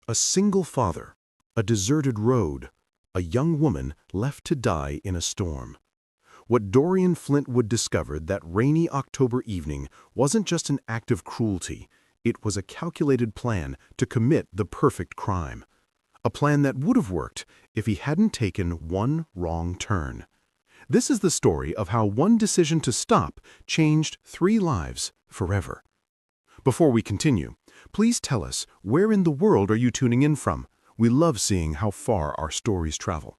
A single father, a deserted road, a young woman left to die in a storm. What Dorian Flintwood discovered that rainy October evening wasn't just an act of cruelty, it was a calculated plan to commit the perfect crime. A plan that would have worked if he hadn't taken one wrong turn. This is the story of how one decision to stop changed 3 lives forever. Before we continue, please tell us, where in the world are you tuning in from? We love seeing how far our stories travel.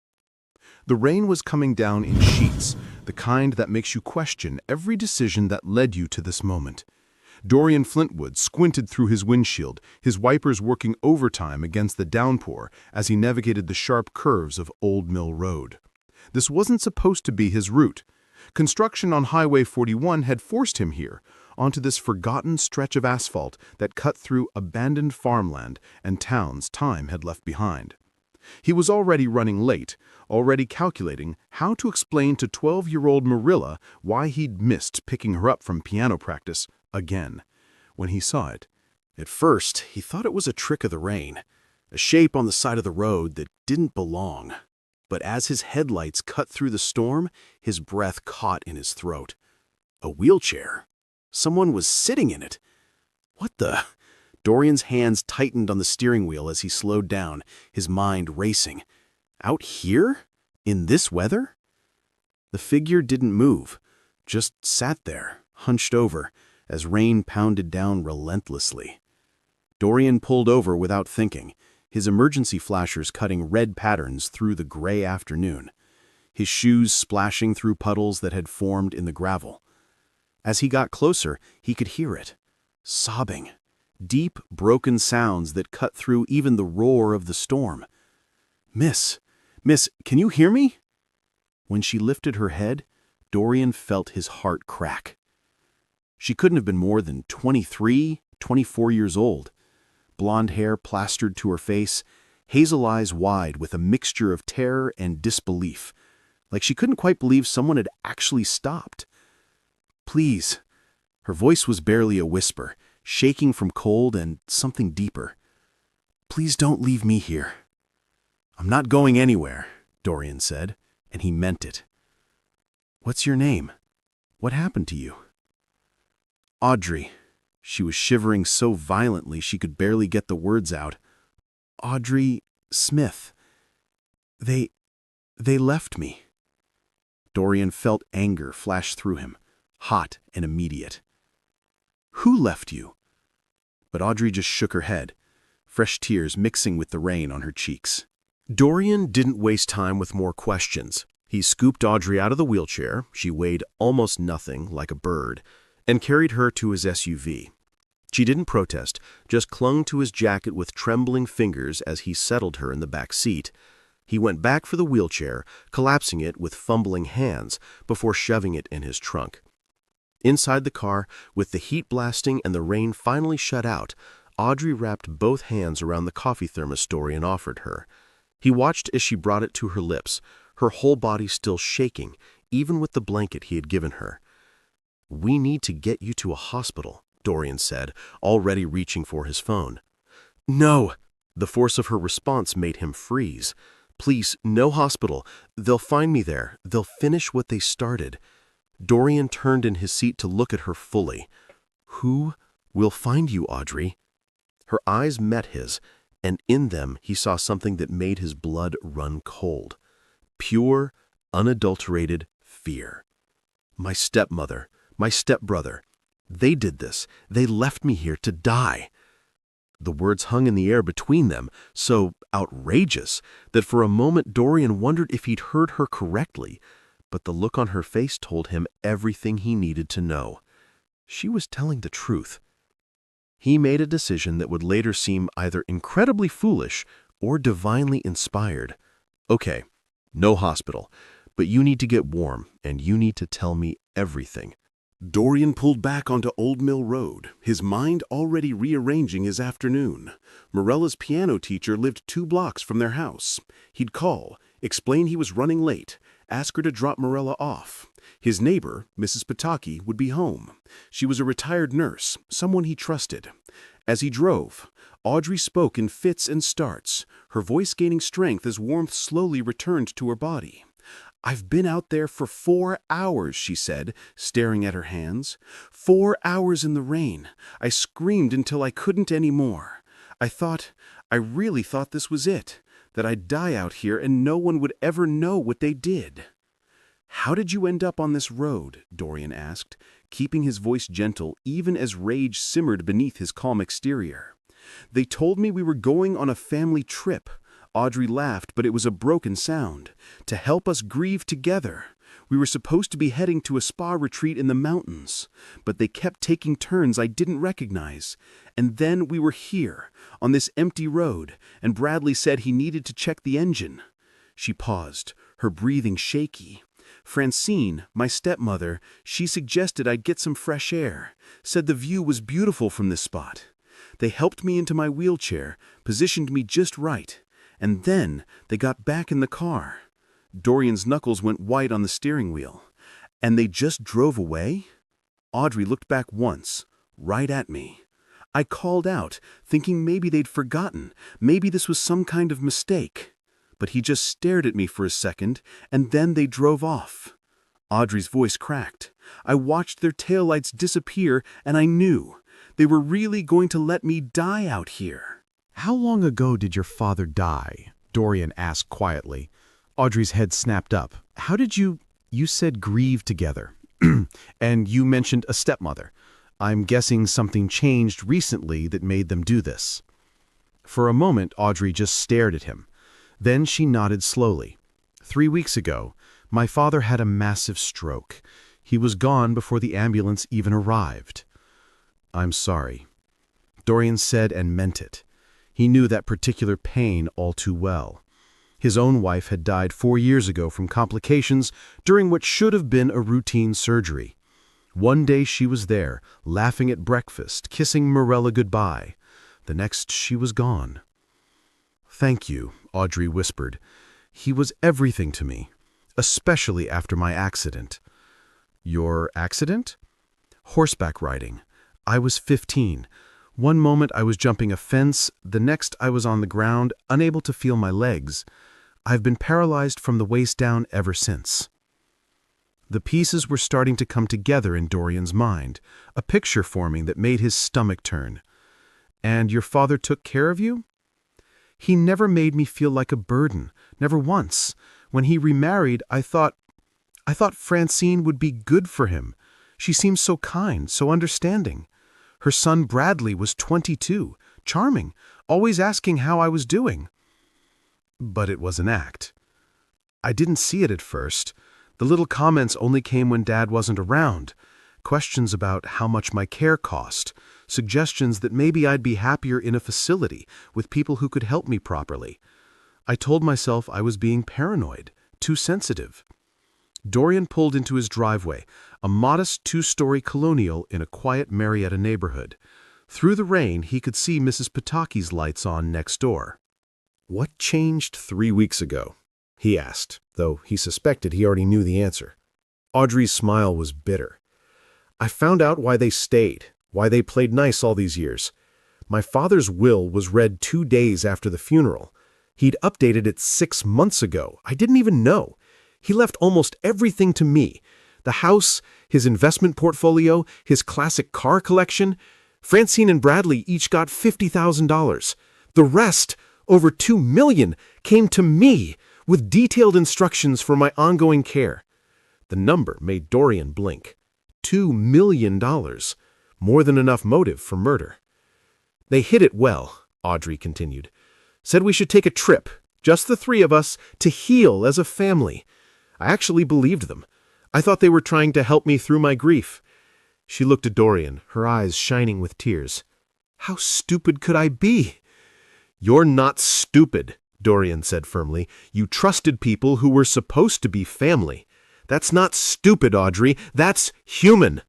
The rain was coming down in sheets, the kind that makes you question every decision that led you to this moment. Dorian Flintwood squinted through his windshield, his wipers working overtime against the downpour as he navigated the sharp curves of Old Mill Road. This wasn't supposed to be his route. Construction on Highway 41 had forced him here, onto this forgotten stretch of asphalt that cut through abandoned farmland and towns time had left behind. He was already running late, already calculating how to explain to 12-year-old Marilla why he'd missed picking her up from piano practice again, when he saw it. At first, he thought it was a trick of the rain, a shape on the side of the road that didn't belong. But as his headlights cut through the storm, his breath caught in his throat. A wheelchair. Someone was sitting in it. What the? Dorian's hands tightened on the steering wheel as he slowed down, his mind racing. Out here? In this weather? The figure didn't move, just sat there, hunched over, as rain pounded down relentlessly. Dorian pulled over without thinking, his emergency flashers cutting red patterns through the gray afternoon, his shoes splashing through puddles that had formed in the gravel. As he got closer, he could hear it, sobbing, deep, broken sounds that cut through even the roar of the storm. Miss, can you hear me?" When she lifted her head, Dorian felt his heart crack. She couldn't have been more than 23, 24 years old. Blonde hair plastered to her face, hazel eyes wide with a mixture of terror and disbelief, like she couldn't quite believe someone had actually stopped. "Please." Her voice was barely a whisper, shaking from cold and something deeper. "Please don't leave me here." "I'm not going anywhere," Dorian said, and he meant it. "What's your name? What happened to you?" "Audrey." She was shivering so violently she could barely get the words out. "Audrey Smith. They left me." Dorian felt anger flash through him, hot and immediate. "Who left you?" But Audrey just shook her head, fresh tears mixing with the rain on her cheeks. Dorian didn't waste time with more questions. He scooped Audrey out of the wheelchair, she weighed almost nothing, like a bird, and carried her to his SUV. She didn't protest, just clung to his jacket with trembling fingers as he settled her in the back seat. He went back for the wheelchair, collapsing it with fumbling hands before shoving it in his trunk. Inside the car, with the heat blasting and the rain finally shut out, Audrey wrapped both hands around the coffee thermos Dorian offered her. He watched as she brought it to her lips, her whole body still shaking, even with the blanket he had given her. "We need to get you to a hospital," Dorian said, already reaching for his phone. "No!" The force of her response made him freeze. "Please, no hospital. They'll find me there. They'll finish what they started." Dorian turned in his seat to look at her fully. "Who will find you, Audrey?" Her eyes met his, and in them he saw something that made his blood run cold. Pure, unadulterated fear. "My stepmother, my stepbrother. They did this. They left me here to die." The words hung in the air between them, so outrageous that for a moment Dorian wondered if he'd heard her correctly, but the look on her face told him everything he needed to know. She was telling the truth. He made a decision that would later seem either incredibly foolish or divinely inspired. "Okay, no hospital, but you need to get warm, and you need to tell me everything." Dorian pulled back onto Old Mill Road, his mind already rearranging his afternoon. Morella's piano teacher lived 2 blocks from their house. He'd call, explain he was running late, ask her to drop Morella off. His neighbor, Mrs. Pataki, would be home. She was a retired nurse, someone he trusted. As he drove, Audrey spoke in fits and starts, her voice gaining strength as warmth slowly returned to her body. "I've been out there for 4 hours," she said, staring at her hands. 4 hours in the rain. I screamed until I couldn't anymore. I really thought this was it, that I'd die out here and no one would ever know what they did." "How did you end up on this road?" Dorian asked, keeping his voice gentle even as rage simmered beneath his calm exterior. "They told me we were going on a family trip." Audrey laughed, but it was a broken sound. "To help us grieve together. We were supposed to be heading to a spa retreat in the mountains, but they kept taking turns I didn't recognize. And then we were here, on this empty road, and Bradley said he needed to check the engine." She paused, her breathing shaky. "Francine, my stepmother, she suggested I'd get some fresh air, said the view was beautiful from this spot. They helped me into my wheelchair, positioned me just right. And then they got back in the car." Dorian's knuckles went white on the steering wheel. "And they just drove away?" Audrey looked back once, right at me. I called out, thinking maybe they'd forgotten, maybe this was some kind of mistake. But he just stared at me for a second, and then they drove off. Audrey's voice cracked. I watched their taillights disappear, and I knew they were really going to let me die out here. "How long ago did your father die?" Dorian asked quietly. Audrey's head snapped up. "How did you said grieve together. And you mentioned a stepmother. I'm guessing something changed recently that made them do this." For a moment, Audrey just stared at him. Then she nodded slowly. 3 weeks ago, my father had a massive stroke. He was gone before the ambulance even arrived." "I'm sorry." Dorian said and meant it. He knew that particular pain all too well. His own wife had died 4 years ago from complications during what should have been a routine surgery. One day she was there, laughing at breakfast, kissing Morella goodbye. The next she was gone. "Thank you," Audrey whispered. "He was everything to me, especially after my accident." "Your accident?" "Horseback riding. I was 15. One moment I was jumping a fence, the next I was on the ground, unable to feel my legs. I've been paralyzed from the waist down ever since." The pieces were starting to come together in Dorian's mind, a picture forming that made his stomach turn. "And your father took care of you?" "He never made me feel like a burden, never once. When he remarried, I thought Francine would be good for him. She seemed so kind, so understanding. Her son Bradley was 22, charming, always asking how I was doing." "But it was an act." "I didn't see it at first. The little comments only came when Dad wasn't around. Questions about how much my care cost, suggestions that maybe I'd be happier in a facility with people who could help me properly. I told myself I was being paranoid, too sensitive." Dorian pulled into his driveway, a modest 2-story colonial in a quiet Marietta neighborhood. Through the rain, he could see Mrs. Pataki's lights on next door. "What changed 3 weeks ago?" he asked, though he suspected he already knew the answer. Audrey's smile was bitter. "I found out why they stayed, why they played nice all these years. My father's will was read 2 days after the funeral. He'd updated it 6 months ago. I didn't even know. He left almost everything to me. The house, his investment portfolio, his classic car collection. Francine and Bradley each got $50,000. The rest, over $2 million, came to me, with detailed instructions for my ongoing care." The number made Dorian blink. $2 million. More than enough motive for murder. "They hid it well," Audrey continued. "Said we should take a trip, just the 3 of us, to heal as a family. I actually believed them. I thought they were trying to help me through my grief." She looked at Dorian, her eyes shining with tears. "How stupid could I be?" "You're not stupid," Dorian said firmly. "You trusted people who were supposed to be family. That's not stupid, Audrey. That's human."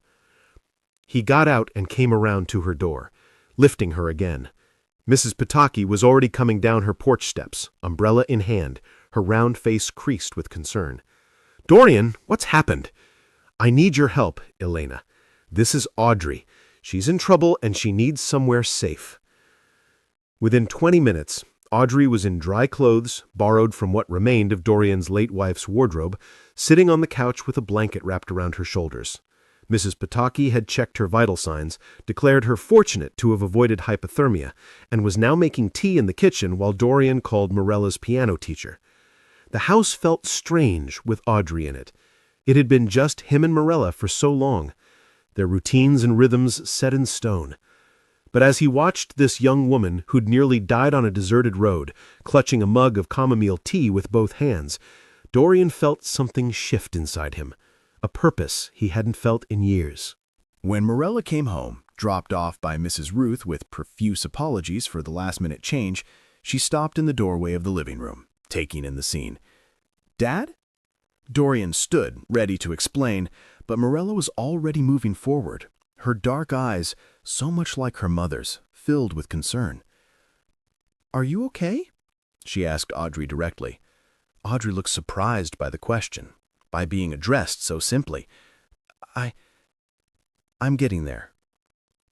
He got out and came around to her door, lifting her again. Mrs. Pataki was already coming down her porch steps, umbrella in hand, her round face creased with concern. "Dorian, what's happened?" "I need your help, Elena. This is Audrey. She's in trouble and she needs somewhere safe." Within 20 minutes, Audrey was in dry clothes, borrowed from what remained of Dorian's late wife's wardrobe, sitting on the couch with a blanket wrapped around her shoulders. Mrs. Pataki had checked her vital signs, declared her fortunate to have avoided hypothermia, and was now making tea in the kitchen while Dorian called Morella's piano teacher. The house felt strange with Audrey in it. It had been just him and Morella for so long, their routines and rhythms set in stone. But as he watched this young woman who'd nearly died on a deserted road, clutching a mug of chamomile tea with both hands, Dorian felt something shift inside him, a purpose he hadn't felt in years. When Morella came home, dropped off by Mrs. Ruth with profuse apologies for the last-minute change, she stopped in the doorway of the living room, taking in the scene. "Dad?" Dorian stood, ready to explain, but Morella was already moving forward, her dark eyes, so much like her mother's, filled with concern. "Are you okay?" she asked Audrey directly. Audrey looked surprised by the question, by being addressed so simply. I'm getting there.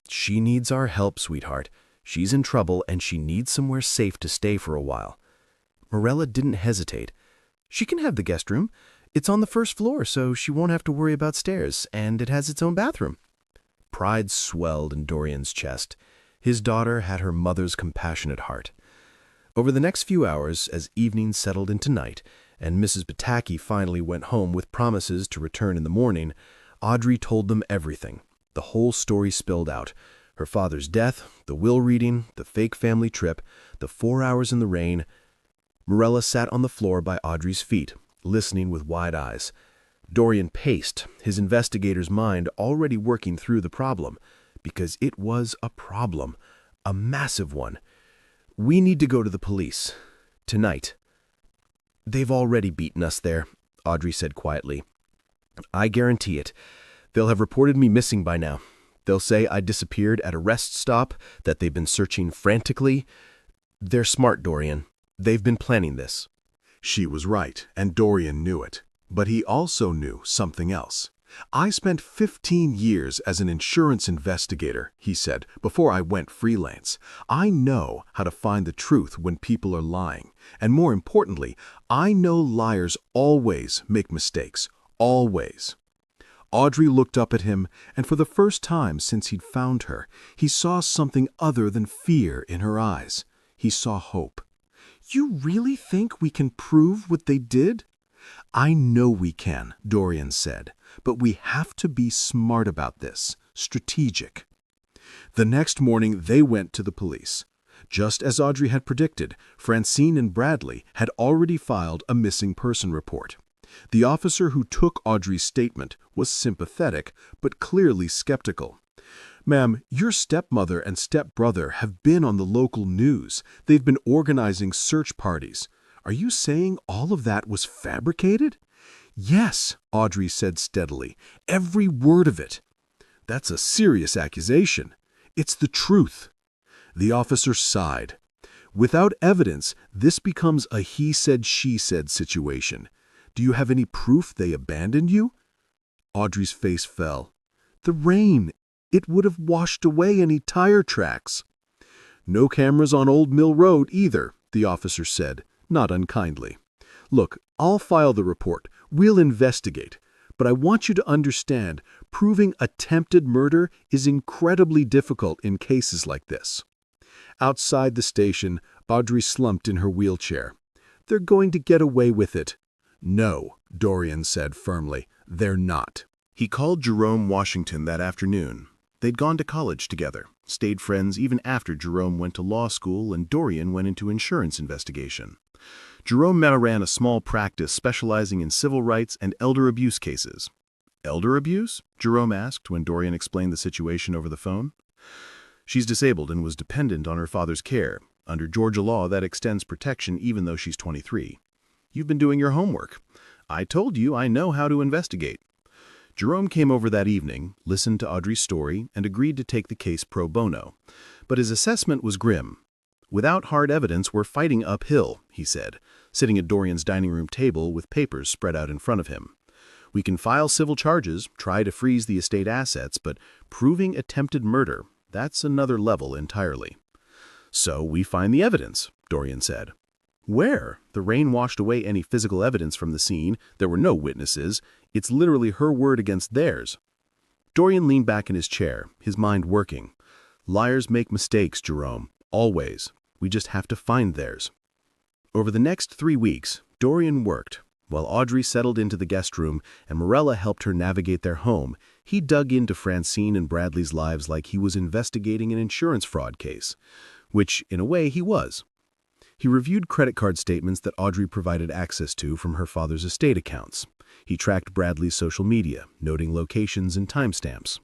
She needs our help, sweetheart. She's in trouble and she needs somewhere safe to stay for a while." Morella didn't hesitate. "She can have the guest room. It's on the first floor, so she won't have to worry about stairs, and it has its own bathroom." Pride swelled in Dorian's chest. His daughter had her mother's compassionate heart. Over the next few hours, as evening settled into night, and Mrs. Pataki finally went home with promises to return in the morning, Audrey told them everything. The whole story spilled out. Her father's death, the will reading, the fake family trip, the 4 hours in the rain. Morella sat on the floor by Audrey's feet, listening with wide eyes. Dorian paced, his investigator's mind already working through the problem, because it was a problem, a massive one. "We need to go to the police. Tonight." "They've already beaten us there," Audrey said quietly. "I guarantee it. They'll have reported me missing by now. They'll say I disappeared at a rest stop, that they've been searching frantically. They're smart, Dorian. They've been planning this." She was right, and Dorian knew it. But he also knew something else. "I spent 15 years as an insurance investigator," he said, "before I went freelance. I know how to find the truth when people are lying. And more importantly, I know liars always make mistakes. Always." Audrey looked up at him, and for the first time since he'd found her, he saw something other than fear in her eyes. He saw hope. "You really think we can prove what they did?" "I know we can," Dorian said, "but we have to be smart about this, strategic." The next morning they went to the police. Just as Audrey had predicted, Francine and Bradley had already filed a missing person report. The officer who took Audrey's statement was sympathetic, but clearly skeptical. "Ma'am, your stepmother and stepbrother have been on the local news. They've been organizing search parties. Are you saying all of that was fabricated?" "Yes," Audrey said steadily. "Every word of it." "That's a serious accusation." "It's the truth." The officer sighed. "Without evidence, this becomes a he-said-she-said situation. Do you have any proof they abandoned you?" Audrey's face fell. "The rain. It would have washed away any tire tracks." "No cameras on Old Mill Road either," the officer said, not unkindly. "Look, I'll file the report. We'll investigate. But I want you to understand, proving attempted murder is incredibly difficult in cases like this." Outside the station, Audrey slumped in her wheelchair. "They're going to get away with it." "No," Dorian said firmly, "they're not." He called Jerome Washington that afternoon. They'd gone to college together, stayed friends even after Jerome went to law school and Dorian went into insurance investigation. Jerome now ran a small practice specializing in civil rights and elder abuse cases. "Elder abuse?" Jerome asked when Dorian explained the situation over the phone. "She's disabled and was dependent on her father's care. Under Georgia law, that extends protection even though she's 23. You've been doing your homework. I told you I know how to investigate." Jerome came over that evening, listened to Audrey's story, and agreed to take the case pro bono. But his assessment was grim. "Without hard evidence, we're fighting uphill," he said, sitting at Dorian's dining room table with papers spread out in front of him. "We can file civil charges, try to freeze the estate assets, but proving attempted murder, that's another level entirely." So we find the evidence, Dorian said. Where? The rain washed away any physical evidence from the scene. There were no witnesses. It's literally her word against theirs. Dorian leaned back in his chair, his mind working. Liars make mistakes, Jerome. Always. We just have to find theirs. Over the next 3 weeks, Dorian worked. While Audrey settled into the guest room and Morella helped her navigate their home, he dug into Francine and Bradley's lives like he was investigating an insurance fraud case, which, in a way, he was. He reviewed credit card statements that Audrey provided access to from her father's estate accounts. He tracked Bradley's social media, noting locations and timestamps.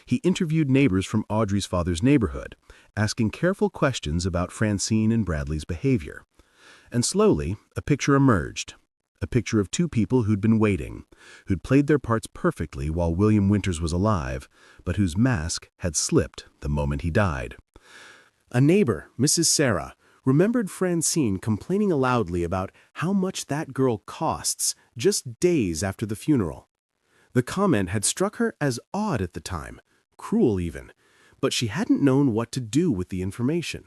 He interviewed neighbors from Audrey's father's neighborhood, asking careful questions about Francine and Bradley's behavior. And slowly, a picture emerged. A picture of two people who'd been waiting, who'd played their parts perfectly while William Winters was alive, but whose mask had slipped the moment he died. A neighbor, Mrs. Sarah, remembered Francine complaining loudly about how much that girl costs just days after the funeral. The comment had struck her as odd at the time, cruel even, but she hadn't known what to do with the information.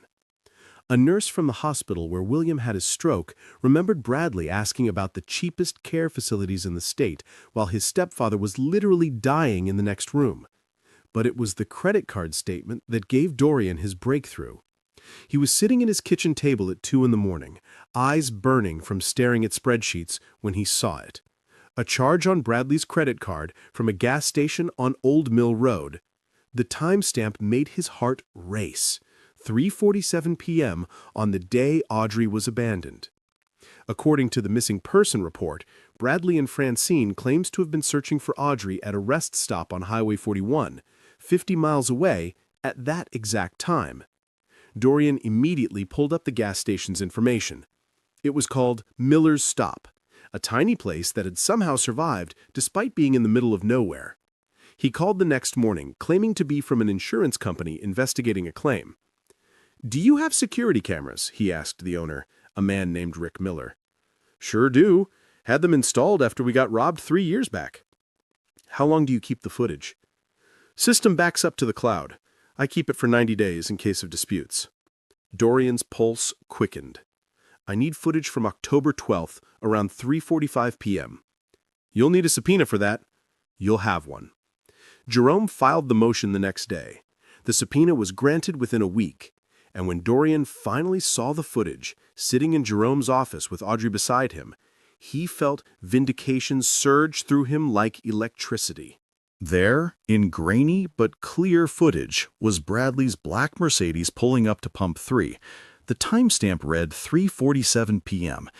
A nurse from the hospital where William had his stroke remembered Bradley asking about the cheapest care facilities in the state while his stepfather was literally dying in the next room. But it was the credit card statement that gave Dorian his breakthrough. He was sitting at his kitchen table at 2 a.m, eyes burning from staring at spreadsheets when he saw it. A charge on Bradley's credit card from a gas station on Old Mill Road. The timestamp made his heart race. 3:47 p.m. on the day Audrey was abandoned. According to the missing person report, Bradley and Francine claims to have been searching for Audrey at a rest stop on Highway 41, 50 miles away, at that exact time. Dorian immediately pulled up the gas station's information. It was called Miller's Stop, a tiny place that had somehow survived despite being in the middle of nowhere. He called the next morning, claiming to be from an insurance company investigating a claim. "Do you have security cameras?" he asked the owner, a man named Rick Miller. "Sure do. Had them installed after we got robbed 3 years back." "How long do you keep the footage?" "System backs up to the cloud. I keep it for 90 days in case of disputes." Dorian's pulse quickened. "I need footage from October 12th, around 3:45 p.m. "You'll need a subpoena for that." "You'll have one." Jerome filed the motion the next day. The subpoena was granted within a week. And when Dorian finally saw the footage, sitting in Jerome's office with Audrey beside him, he felt vindication surge through him like electricity. There, in grainy but clear footage, was Bradley's black Mercedes pulling up to pump 3. The timestamp read 3:47 p.m.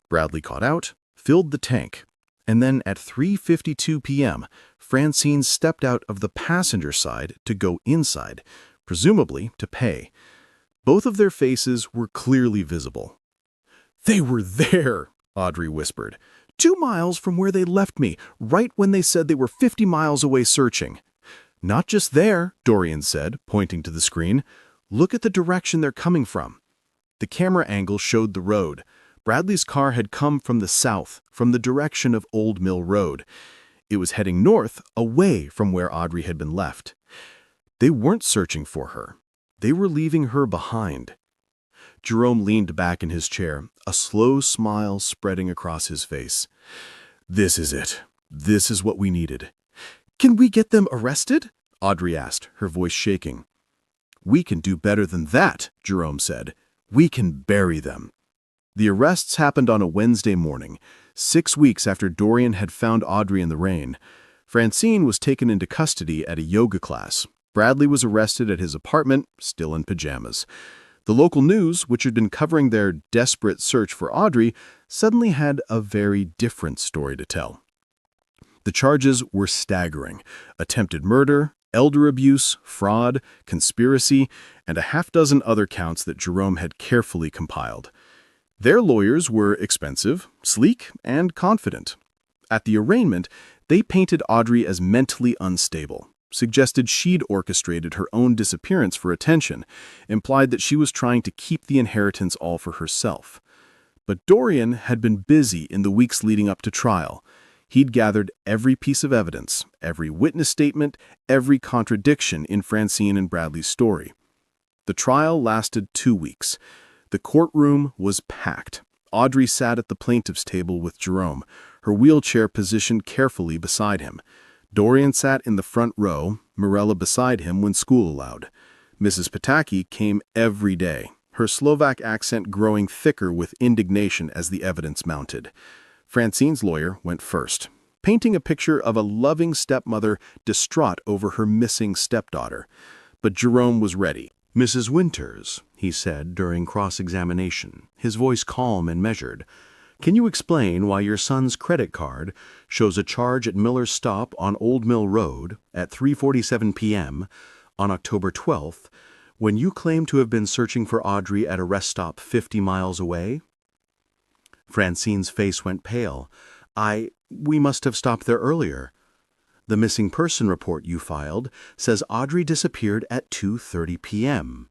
Bradley got out, filled the tank, and then at 3:52 p.m., Francine stepped out of the passenger side to go inside, presumably to pay. Both of their faces were clearly visible. "They were there," Audrey whispered. 2 miles from where they left me, right when they said they were 50 miles away searching." "Not just there," Dorian said, pointing to the screen. "Look at the direction they're coming from." The camera angle showed the road. Bradley's car had come from the south, from the direction of Old Mill Road. It was heading north, away from where Audrey had been left. They weren't searching for her. They were leaving her behind. Jerome leaned back in his chair, a slow smile spreading across his face. "This is it. This is what we needed." "Can we get them arrested?" Audrey asked, her voice shaking. "We can do better than that," Jerome said. "We can bury them." The arrests happened on a Wednesday morning, 6 weeks after Dorian had found Audrey in the rain. Francine was taken into custody at a yoga class. Bradley was arrested at his apartment, still in pajamas. The local news, which had been covering their desperate search for Audrey, suddenly had a very different story to tell. The charges were staggering: attempted murder, elder abuse, fraud, conspiracy, and a half-dozen other counts that Jerome had carefully compiled. Their lawyers were expensive, sleek, and confident. At the arraignment, they painted Audrey as mentally unstable, suggested she'd orchestrated her own disappearance for attention, implied that she was trying to keep the inheritance all for herself. But Dorian had been busy in the weeks leading up to trial. He'd gathered every piece of evidence, every witness statement, every contradiction in Francine and Bradley's story. The The trial lasted 2 weeks. The courtroom was packed. Audrey sat at the plaintiff's table with Jerome, her wheelchair positioned carefully beside him. Dorian sat in the front row, Mirella beside him when school allowed. Mrs. Pataki came every day, her Slovak accent growing thicker with indignation as the evidence mounted. Francine's lawyer went first, painting a picture of a loving stepmother distraught over her missing stepdaughter. But Jerome was ready. "Mrs. Winters," he said during cross-examination, his voice calm and measured, "can you explain why your son's credit card shows a charge at Miller's Stop on Old Mill Road at 3:47 p.m. on October 12th, when you claim to have been searching for Audrey at a rest stop 50 miles away?" Francine's face went pale. We must have stopped there earlier. The missing person report you filed says Audrey disappeared at 2:30 p.m.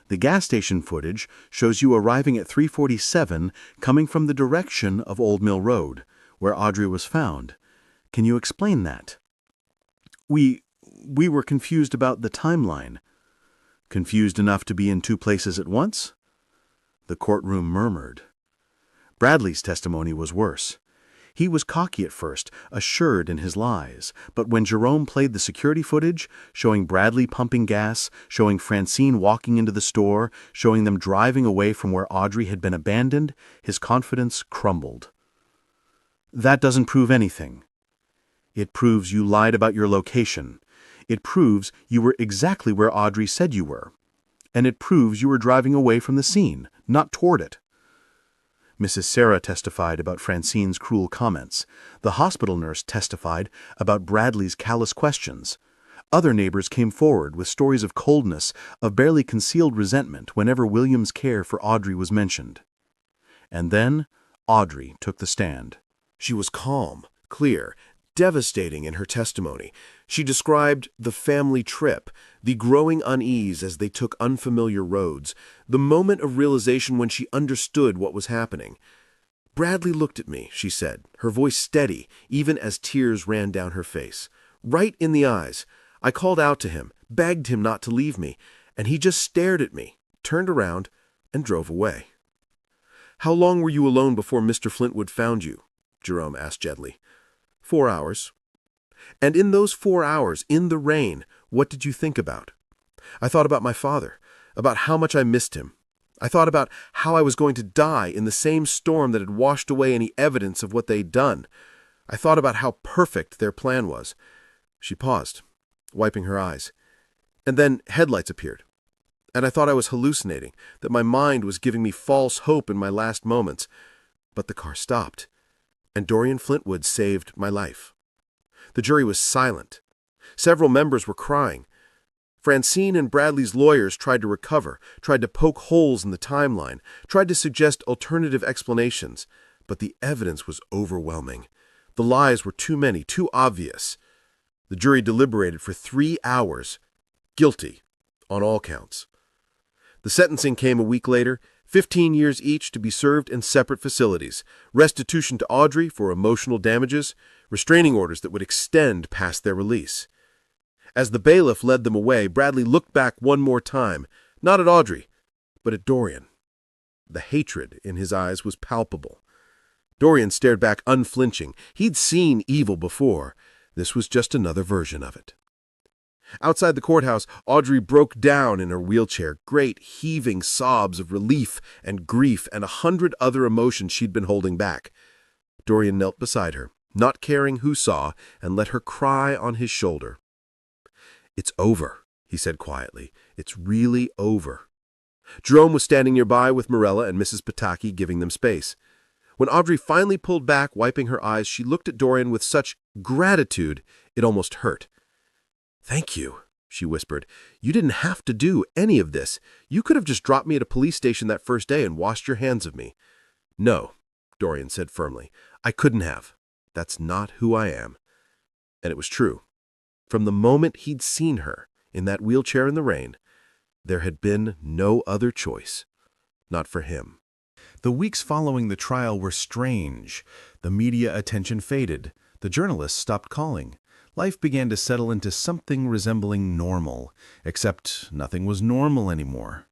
The gas station footage shows you arriving at 3:47, coming from the direction of Old Mill Road, where Audrey was found. Can you explain that? We were confused about the timeline. Confused enough to be in two places at once? The courtroom murmured. Bradley's testimony was worse. He was cocky at first, assured in his lies, but when Jerome played the security footage, showing Bradley pumping gas, showing Francine walking into the store, showing them driving away from where Audrey had been abandoned, his confidence crumbled. That doesn't prove anything. It proves you lied about your location. It proves you were exactly where Audrey said you were. And it proves you were driving away from the scene, not toward it. Mrs. Sarah testified about Francine's cruel comments. The hospital nurse testified about Bradley's callous questions. Other neighbors came forward with stories of coldness, of barely concealed resentment whenever William's care for Audrey was mentioned. And then Audrey took the stand. She was calm, clear, devastating in her testimony. She described the family trip, the growing unease as they took unfamiliar roads, the moment of realization when she understood what was happening. "Bradley looked at me," she said, her voice steady, even as tears ran down her face. "Right in the eyes. I called out to him, begged him not to leave me, and he just stared at me, turned around, and drove away." "How long were you alone before Mr. Flintwood found you?" Jerome asked gently. 4 hours. "And in those 4 hours, in the rain, what did you think about?" "I thought about my father, about how much I missed him. I thought about how I was going to die in the same storm that had washed away any evidence of what they'd done. I thought about how perfect their plan was." She paused, wiping her eyes. "And then headlights appeared. And I thought I was hallucinating, that my mind was giving me false hope in my last moments. But the car stopped, and Dorian Flintwood saved my life." The jury was silent. Several members were crying. Francine and Bradley's lawyers tried to recover, tried to poke holes in the timeline, tried to suggest alternative explanations, but the evidence was overwhelming. The lies were too many, too obvious. The jury deliberated for 3 hours. Guilty on all counts. The sentencing came a week later, 15 years each to be served in separate facilities, restitution to Audrey for emotional damages, restraining orders that would extend past their release. As the bailiff led them away, Bradley looked back one more time, not at Audrey, but at Dorian. The hatred in his eyes was palpable. Dorian stared back unflinching. He'd seen evil before. This was just another version of it. Outside the courthouse, Audrey broke down in her wheelchair, great heaving sobs of relief and grief and 100 other emotions she'd been holding back. Dorian knelt beside her, not caring who saw, and let her cry on his shoulder. "It's over," he said quietly. "It's really over." Jerome was standing nearby with Mirella and Mrs. Pataki giving them space. When Audrey finally pulled back, wiping her eyes, she looked at Dorian with such gratitude it almost hurt. "Thank you," she whispered. "You didn't have to do any of this. You could have just dropped me at a police station that first day and washed your hands of me." "No," Dorian said firmly. "I couldn't have. That's not who I am." And it was true. From the moment he'd seen her in that wheelchair in the rain, there had been no other choice. Not for him. The weeks following the trial were strange. The media attention faded. The journalists stopped calling. Life began to settle into something resembling normal, except nothing was normal anymore.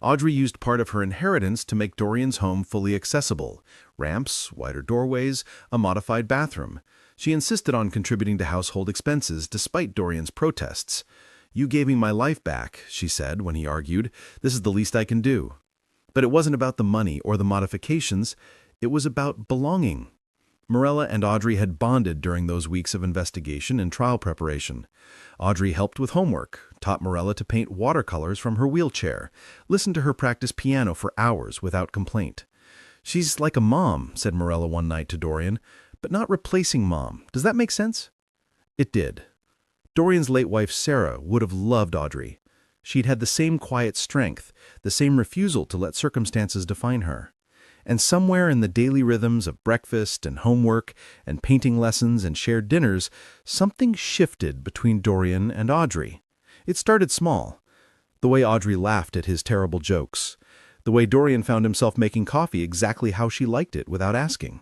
Audrey used part of her inheritance to make Dorian's home fully accessible: ramps, wider doorways, a modified bathroom. She insisted on contributing to household expenses despite Dorian's protests. "You gave me my life back," she said when he argued. "This is the least I can do." But it wasn't about the money or the modifications. It was about belonging. Morella and Audrey had bonded during those weeks of investigation and trial preparation. Audrey helped with homework, taught Morella to paint watercolors from her wheelchair, listened to her practice piano for hours without complaint. "She's like a mom," said Morella one night to Dorian, "but not replacing Mom. Does that make sense?" It did. Dorian's late wife Sarah would have loved Audrey. She'd had the same quiet strength, the same refusal to let circumstances define her. And somewhere in the daily rhythms of breakfast and homework and painting lessons and shared dinners, something shifted between Dorian and Audrey. It started small. The way Audrey laughed at his terrible jokes. The way Dorian found himself making coffee exactly how she liked it without asking.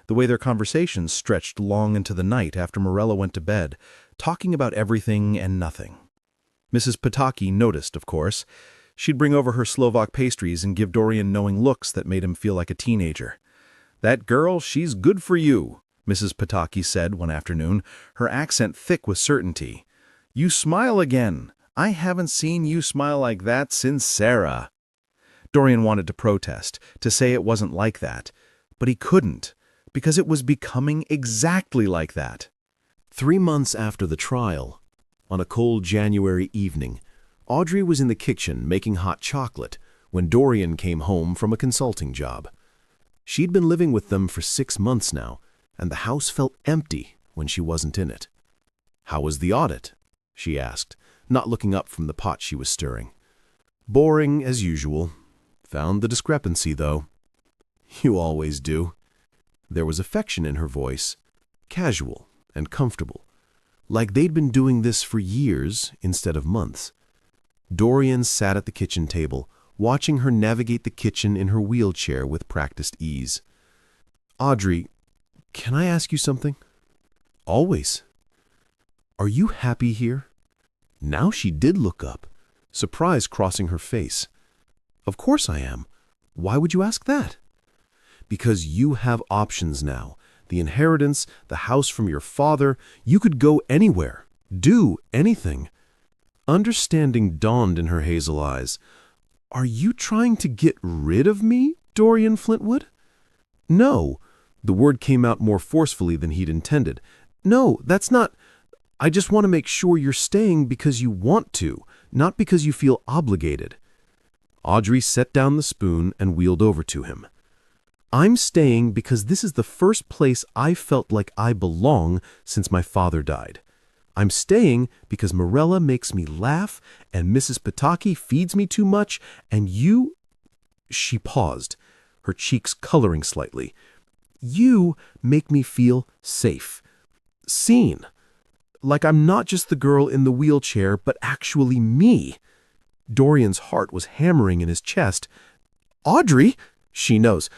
The way their conversations stretched long into the night after Morella went to bed, talking about everything and nothing. Mrs. Pataki noticed, of course. She'd bring over her Slovak pastries and give Dorian knowing looks that made him feel like a teenager. "That girl, she's good for you," Mrs. Pataki said one afternoon, her accent thick with certainty. "You smile again. I haven't seen you smile like that since Sarah." Dorian wanted to protest, to say it wasn't like that, but he couldn't, because it was becoming exactly like that. 3 months after the trial, on a cold January evening, Audrey was in the kitchen making hot chocolate when Dorian came home from a consulting job. She'd been living with them for 6 months now, and the house felt empty when she wasn't in it. "How was the audit?" she asked, not looking up from the pot she was stirring. "Boring as usual. Found the discrepancy, though." "You always do." There was affection in her voice, casual and comfortable, like they'd been doing this for years instead of months. Dorian sat at the kitchen table, watching her navigate the kitchen in her wheelchair with practiced ease. "Audrey, can I ask you something?" "Always." "Are you happy here?" Now she did look up, surprise crossing her face. "Of course I am. Why would you ask that?" "Because you have options now. The inheritance, the house from your father. You could go anywhere, do anything." Understanding dawned in her hazel eyes. "Are you trying to get rid of me, Dorian Flintwood?" "No." The word came out more forcefully than he'd intended. "No, that's not. I just want to make sure you're staying because you want to, not because you feel obligated." Audrey set down the spoon and wheeled over to him. "I'm staying because this is the first place I felt like I belong since my father died. I'm staying because Morella makes me laugh, and Mrs. Pataki feeds me too much, and you—" She paused, her cheeks coloring slightly. "You make me feel safe, seen, like I'm not just the girl in the wheelchair, but actually me." Dorian's heart was hammering in his chest. "Audrey!" "She knows.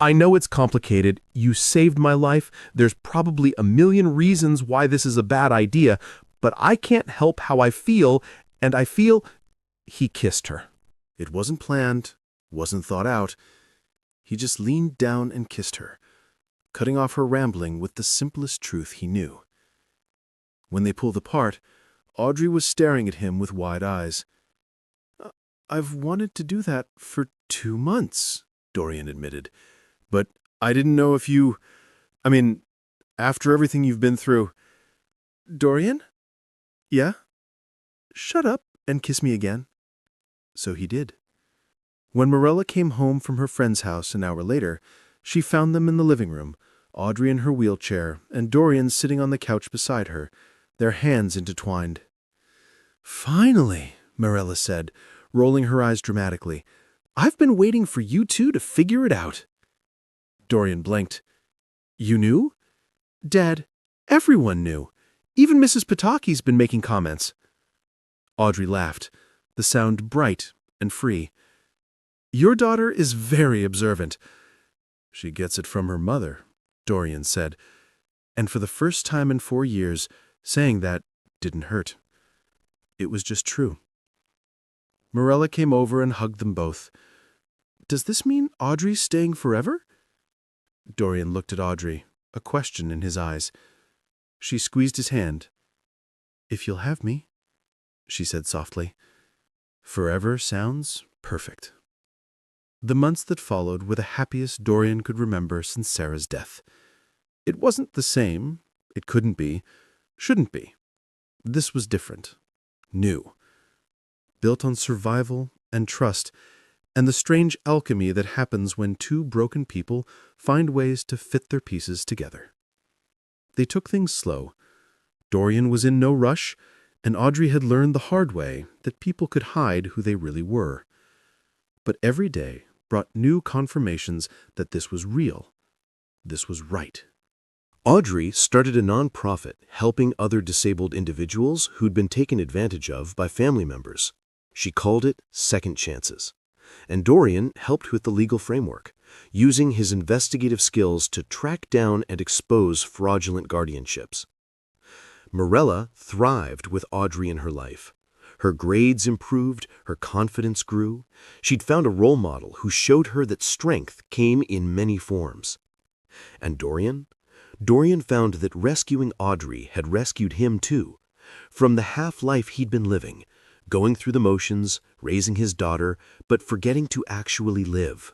I know it's complicated. You saved my life. There's probably a million reasons why this is a bad idea, but I can't help how I feel, and I feel—" He kissed her. It wasn't planned, wasn't thought out. He just leaned down and kissed her, cutting off her rambling with the simplest truth he knew. When they pulled apart, Audrey was staring at him with wide eyes. "I've wanted to do that for 2 months," Dorian admitted. "But I didn't know if you... after everything you've been through." "Dorian?" "Yeah?" "Shut up and kiss me again." So he did. When Morella came home from her friend's house an hour later, she found them in the living room, Audrey in her wheelchair, and Dorian sitting on the couch beside her, their hands intertwined. "Finally," Morella said, rolling her eyes dramatically. "I've been waiting for you two to figure it out." Dorian blinked. "You knew?" "Dad, everyone knew. Even Mrs. Pataki's been making comments." Audrey laughed, the sound bright and free. "Your daughter is very observant." "She gets it from her mother," Dorian said. And for the first time in 4 years, Saying that didn't hurt. It was just true. Morella came over and hugged them both. Does this mean Audrey's staying forever? Dorian looked at Audrey, a question in his eyes. She squeezed his hand. If you'll have me, she said softly. Forever sounds perfect. The months that followed were the happiest Dorian could remember since Sarah's death. It wasn't the same. It couldn't be. Shouldn't be. This was different. New. Built on survival and trust, and the strange alchemy that happens when two broken people find ways to fit their pieces together. They took things slow. Dorian was in no rush, and Audrey had learned the hard way that people could hide who they really were. But every day brought new confirmations that this was real. This was right. Audrey started a nonprofit helping other disabled individuals who'd been taken advantage of by family members. She called it Second Chances. And Dorian helped with the legal framework, using his investigative skills to track down and expose fraudulent guardianships. Morella thrived with Audrey in her life. Her grades improved, her confidence grew. She'd found a role model who showed her that strength came in many forms. And Dorian? Dorian found that rescuing Audrey had rescued him too, from the half-life he'd been living, going through the motions, raising his daughter, but forgetting to actually live.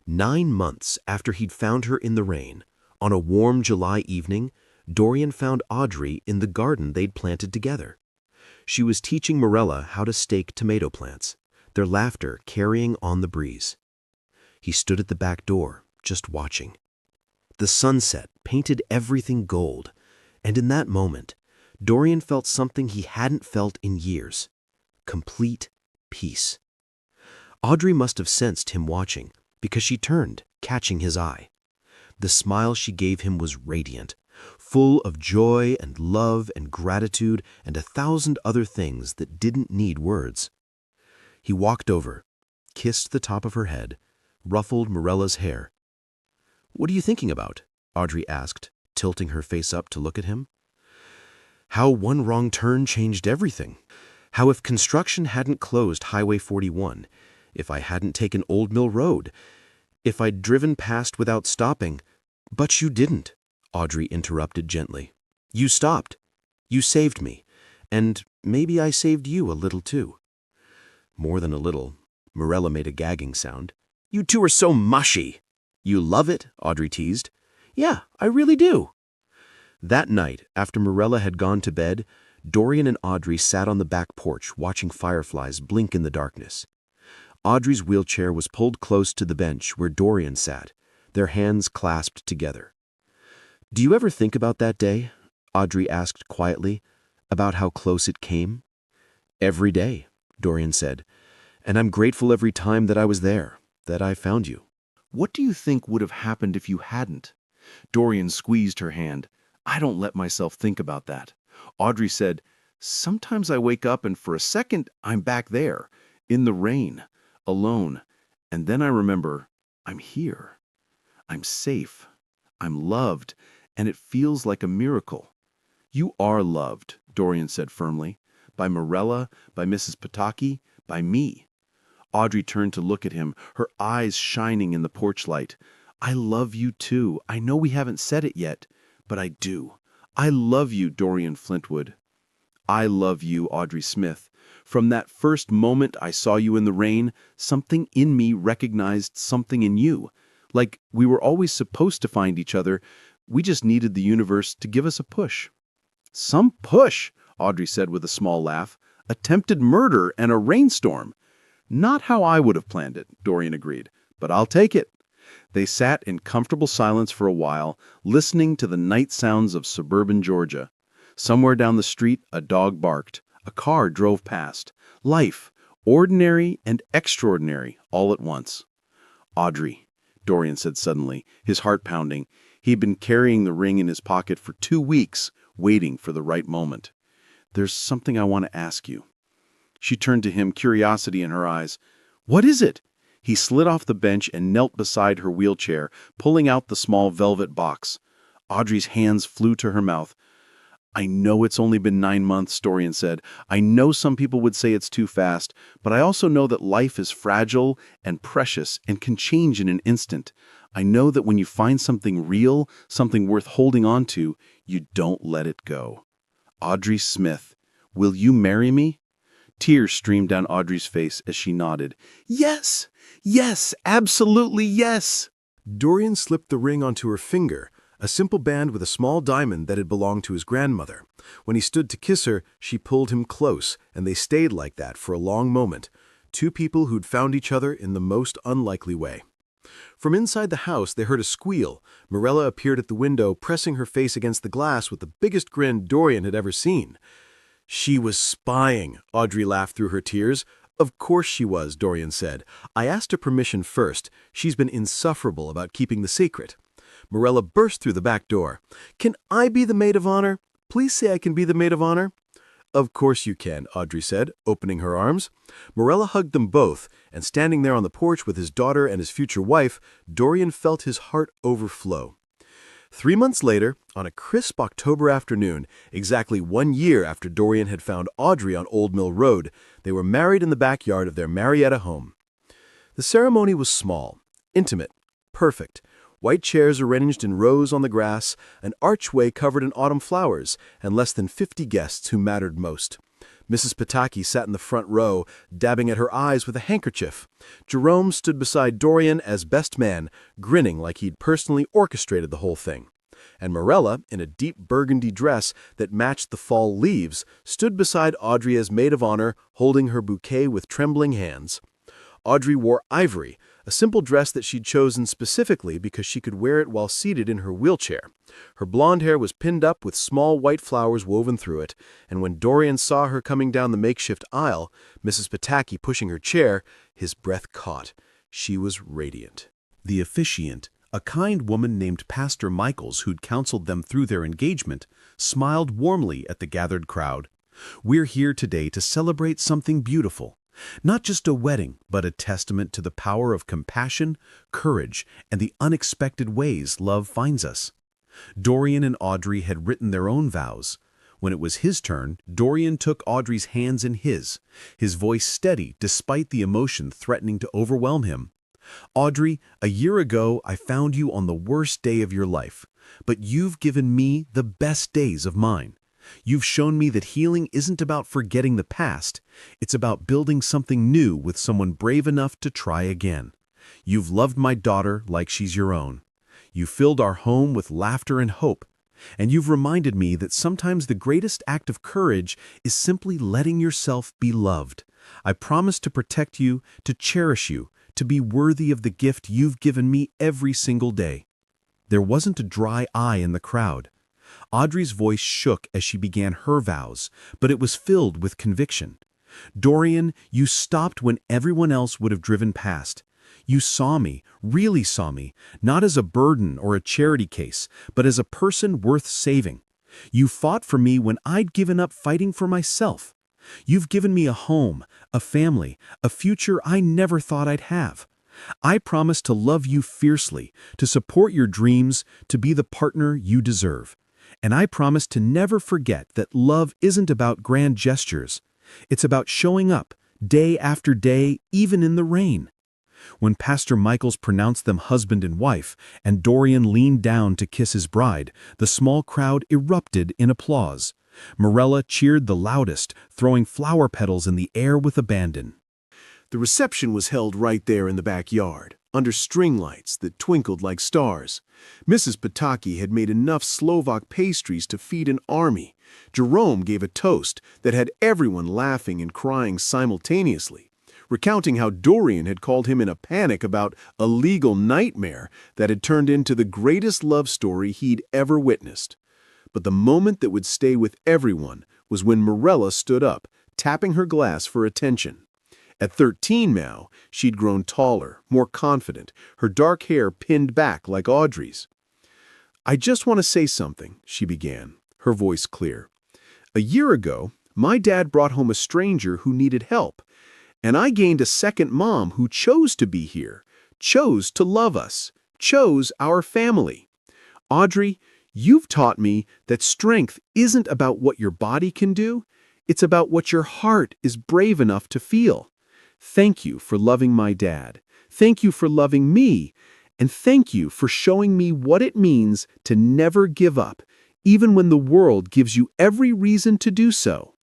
9 months after he'd found her in the rain, on a warm July evening, Dorian found Audrey in the garden they'd planted together. She was teaching Morella how to stake tomato plants, their laughter carrying on the breeze. He stood at the back door, just watching. The sunset painted everything gold, and in that moment, Dorian felt something he hadn't felt in years. Complete peace. Audrey must have sensed him watching, because she turned, catching his eye. The smile she gave him was radiant, full of joy and love and gratitude and 1,000 other things that didn't need words. He walked over, kissed the top of her head, ruffled Morella's hair. "What are you thinking about?" Audrey asked, tilting her face up to look at him. How one wrong turn changed everything. How if construction hadn't closed Highway 41, if I hadn't taken Old Mill Road, if I'd driven past without stopping. But you didn't, Audrey interrupted gently. You stopped. You saved me. And maybe I saved you a little too. More than a little. Morella made a gagging sound. You two are so mushy. You love it, Audrey teased. Yeah, I really do. That night, after Morella had gone to bed, Dorian and Audrey sat on the back porch watching fireflies blink in the darkness. Audrey's wheelchair was pulled close to the bench where Dorian sat, their hands clasped together. Do you ever think about that day? Audrey asked quietly, about how close it came. Every day, Dorian said, and I'm grateful every time that I was there, that I found you. What do you think would have happened if you hadn't? Dorian squeezed her hand. I don't let myself think about that. Audrey said, sometimes I wake up and for a second I'm back there, in the rain, alone, and then I remember I'm here. I'm safe. I'm loved, and it feels like a miracle. You are loved, Dorian said firmly, by Morella, by Mrs. Pataki, by me. Audrey turned to look at him, her eyes shining in the porch light. I love you too. I know we haven't said it yet, but I do. I love you, Dorian Flintwood. I love you, Audrey Smith. From that first moment I saw you in the rain, something in me recognized something in you. Like we were always supposed to find each other. We just needed the universe to give us a push. Some push, Audrey said with a small laugh. Attempted murder and a rainstorm. Not how I would have planned it, Dorian agreed, but I'll take it. They sat in comfortable silence for a while, listening to the night sounds of suburban Georgia. Somewhere down the street, a dog barked. A car drove past. Life, ordinary and extraordinary, all at once. Audrey, Dorian said suddenly, his heart pounding. He'd been carrying the ring in his pocket for 2 weeks, waiting for the right moment. There's something I want to ask you. She turned to him, curiosity in her eyes. What is it? He slid off the bench and knelt beside her wheelchair, pulling out the small velvet box. Audrey's hands flew to her mouth. I know it's only been 9 months, Dorian said. I know some people would say it's too fast, but I also know that life is fragile and precious and can change in an instant. I know that when you find something real, something worth holding on to, you don't let it go. Audrey Smith, will you marry me? Tears streamed down Audrey's face as she nodded. Yes! Yes! Absolutely yes! Dorian slipped the ring onto her finger, a simple band with a small diamond that had belonged to his grandmother. When he stood to kiss her, she pulled him close, and they stayed like that for a long moment, two people who'd found each other in the most unlikely way. From inside the house, they heard a squeal. Morella appeared at the window, pressing her face against the glass with the biggest grin Dorian had ever seen. She was spying, Audrey laughed through her tears. Of course she was, Dorian said. I asked her permission first. She's been insufferable about keeping the secret. Morella burst through the back door. Can I be the maid of honor? Please say I can be the maid of honor. Of course you can, Audrey said, opening her arms. Morella hugged them both, and standing there on the porch with his daughter and his future wife, Dorian felt his heart overflow. 3 months later, on a crisp October afternoon, exactly 1 year after Dorian had found Audrey on Old Mill Road, they were married in the backyard of their Marietta home. The ceremony was small, intimate, perfect. White chairs arranged in rows on the grass, an archway covered in autumn flowers, and less than 50 guests who mattered most. Mrs. Pataki sat in the front row, dabbing at her eyes with a handkerchief. Jerome stood beside Dorian as best man, grinning like he'd personally orchestrated the whole thing. And Morella, in a deep burgundy dress that matched the fall leaves, stood beside Audrey as maid of honor, holding her bouquet with trembling hands. Audrey wore ivory, a simple dress that she'd chosen specifically because she could wear it while seated in her wheelchair. Her blonde hair was pinned up with small white flowers woven through it, and when Dorian saw her coming down the makeshift aisle, Mrs. Pataki pushing her chair, his breath caught. She was radiant. The officiant, a kind woman named Pastor Michaels who'd counseled them through their engagement, smiled warmly at the gathered crowd. We're here today to celebrate something beautiful. Not just a wedding, but a testament to the power of compassion, courage, and the unexpected ways love finds us. Dorian and Audrey had written their own vows. When it was his turn, Dorian took Audrey's hands in his voice steady despite the emotion threatening to overwhelm him. Audrey, a year ago I found you on the worst day of your life, but you've given me the best days of mine. You've shown me that healing isn't about forgetting the past. It's about building something new with someone brave enough to try again. You've loved my daughter like she's your own. You filled our home with laughter and hope. And you've reminded me that sometimes the greatest act of courage is simply letting yourself be loved. I promise to protect you, to cherish you, to be worthy of the gift you've given me every single day. There wasn't a dry eye in the crowd. Audrey's voice shook as she began her vows, but it was filled with conviction. Dorian, you stopped when everyone else would have driven past. You saw me, really saw me, not as a burden or a charity case, but as a person worth saving. You fought for me when I'd given up fighting for myself. You've given me a home, a family, a future I never thought I'd have. I promise to love you fiercely, to support your dreams, to be the partner you deserve. And I promise to never forget that love isn't about grand gestures. It's about showing up, day after day, even in the rain. When Pastor Michaels pronounced them husband and wife, and Dorian leaned down to kiss his bride, the small crowd erupted in applause. Morella cheered the loudest, throwing flower petals in the air with abandon. The reception was held right there in the backyard, under string lights that twinkled like stars. Mrs. Pataki had made enough Slovak pastries to feed an army. Jerome gave a toast that had everyone laughing and crying simultaneously, recounting how Dorian had called him in a panic about a legal nightmare that had turned into the greatest love story he'd ever witnessed. But the moment that would stay with everyone was when Morella stood up, tapping her glass for attention. At 13 now, she'd grown taller, more confident, her dark hair pinned back like Audrey's. I just want to say something, she began, her voice clear. A year ago, my dad brought home a stranger who needed help, and I gained a second mom who chose to be here, chose to love us, chose our family. Audrey, You've taught me that strength isn't about what your body can do, it's about what your heart is brave enough to feel. Thank you for loving my dad. Thank you for loving me. And thank you for showing me what it means to never give up, even when the world gives you every reason to do so."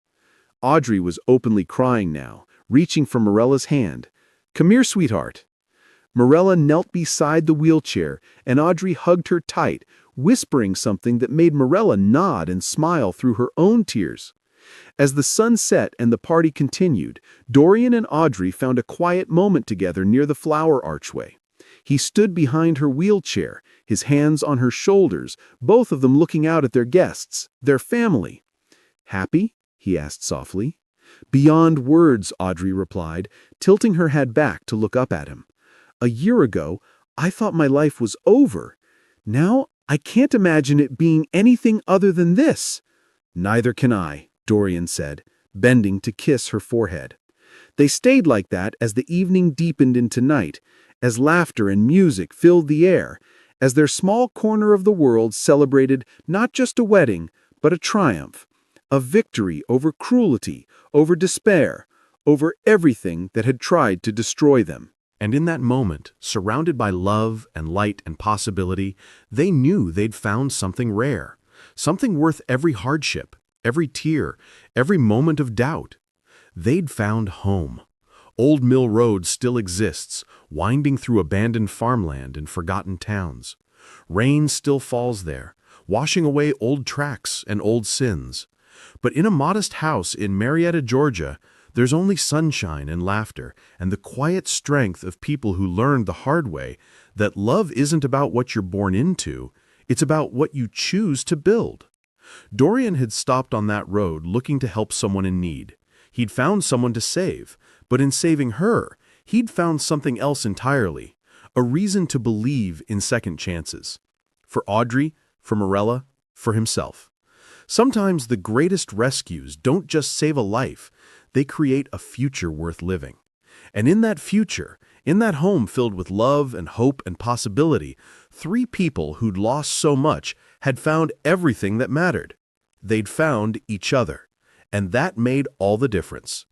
Audrey was openly crying now, reaching for Morella's hand. "Come here, sweetheart." Morella knelt beside the wheelchair, and Audrey hugged her tight, whispering something that made Morella nod and smile through her own tears. As the sun set and the party continued, Dorian and Audrey found a quiet moment together near the flower archway. He stood behind her wheelchair, his hands on her shoulders, both of them looking out at their guests, their family. "Happy?" he asked softly. "Beyond words," Audrey replied, tilting her head back to look up at him. "A year ago, I thought my life was over. Now, I can't imagine it being anything other than this." "Neither can I," Dorian said, bending to kiss her forehead. They stayed like that as the evening deepened into night, as laughter and music filled the air, as their small corner of the world celebrated not just a wedding, but a triumph, a victory over cruelty, over despair, over everything that had tried to destroy them. And in that moment, surrounded by love and light and possibility, they knew they'd found something rare, something worth every hardship, every tear, every moment of doubt. They'd found home. Old Mill Road still exists, winding through abandoned farmland and forgotten towns. Rain still falls there, washing away old tracks and old sins. But in a modest house in Marietta, Georgia, there's only sunshine and laughter and the quiet strength of people who learned the hard way that love isn't about what you're born into, it's about what you choose to build. Dorian had stopped on that road looking to help someone in need. He'd found someone to save, but in saving her, he'd found something else entirely, a reason to believe in second chances. For Audrey, for Morella, for himself. Sometimes the greatest rescues don't just save a life, they create a future worth living. And in that future, in that home filled with love and hope and possibility, 3 people who'd lost so much had found everything that mattered. They'd found each other, and that made all the difference.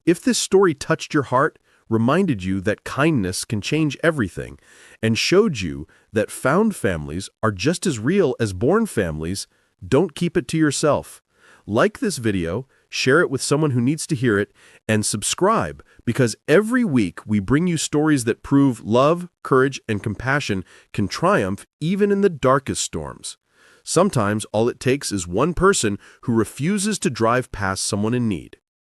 If this story touched your heart, reminded you that kindness can change everything, and showed you that found families are just as real as born families, don't keep it to yourself. Like this video, share it with someone who needs to hear it, and subscribe, because every week we bring you stories that prove love, courage, and compassion can triumph even in the darkest storms. Sometimes all it takes is one person who refuses to drive past someone in need.